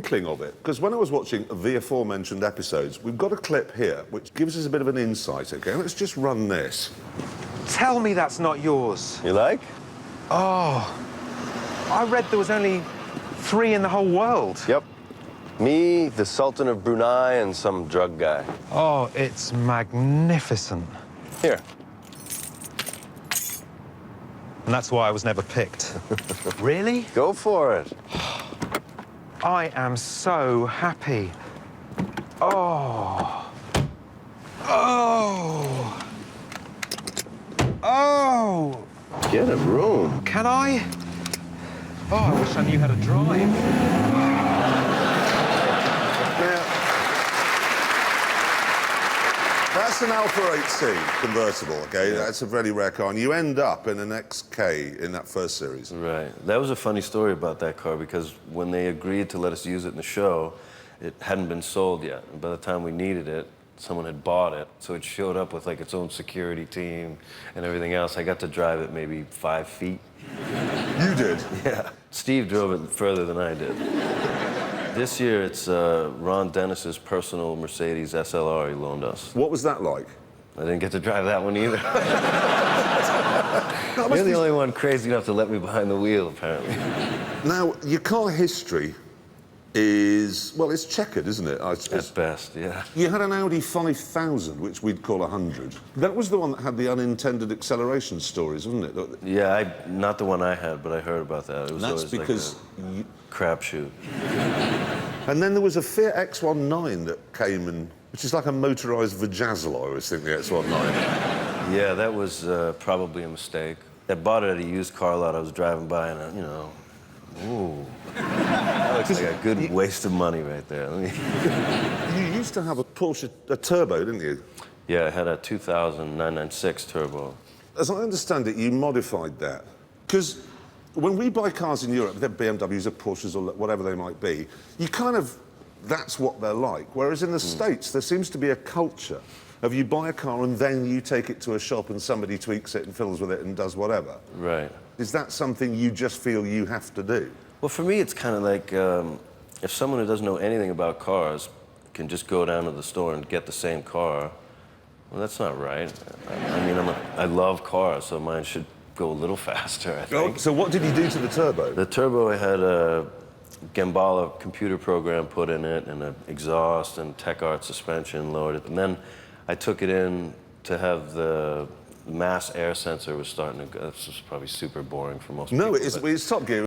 inkling of it, because when I was watching the aforementioned episodes, we've got a clip here which gives us a bit of an insight, OK? Let's just run this. Tell me that's not yours. You like? Oh, I read there was only 3 in the whole world. Yep. Me, the Sultan of Brunei, and some drug guy. Oh, it's magnificent. Here. And that's why I was never picked. Really? Go for it. I am so happy. Oh. Oh. Oh. Get a room. Can I? Oh, I wish I knew how to drive. That's an Alfa 8C convertible, OK? Yeah. That's a very rare car, and you end up in an XK in that first series. Right. That was a funny story about that car, because when they agreed to let us use it in the show, it hadn't been sold yet. And by the time we needed it, someone had bought it, so it showed up with, like, its own security team and everything else. I got to drive it maybe 5 feet. You did? Yeah. Steve drove it further than I did. This year, it's Ron Dennis's personal Mercedes SLR he loaned us. What was that like? I didn't get to drive that one either. You're the only one crazy enough to let me behind the wheel, apparently. Now, your car history is, well, it's checkered, isn't it? At best, yeah. You had an Audi 5000, which we'd call 100. That was the one that had the unintended acceleration stories, wasn't it? Yeah, not the one I had, but I heard about that. It was That's always because like a crapshoot. And then there was a Fiat X19 that came in, which is like a motorised Vajazzle, I always think, the X19. Yeah, that was probably a mistake. I bought it at a used car lot I was driving by, and, you know, ooh. That looks like a good waste of money right there. You used to have a Porsche, a turbo, didn't you? Yeah, I had a 2000 996 turbo. As I understand it, you modified that. Because when we buy cars in Europe, they're BMWs or Porsches or whatever they might be, you kind of, that's what they're like. Whereas in the States, there seems to be a culture of you buy a car and then you take it to a shop and somebody tweaks it and fiddles with it and does whatever. Right. Is that something you just feel you have to do? Well, for me, it's kind of like if someone who doesn't know anything about cars can just go down to the store and get the same car, well, that's not right. I mean, I love cars, so mine should go a little faster, I think. Oh, so what did you do to the turbo? The turbo, I had a Gambala computer program put in it, and an exhaust and Tech Art suspension loaded. And then I took it in to have the mass air sensor was starting to go. This was probably super boring for most people. No, it's Top Gear.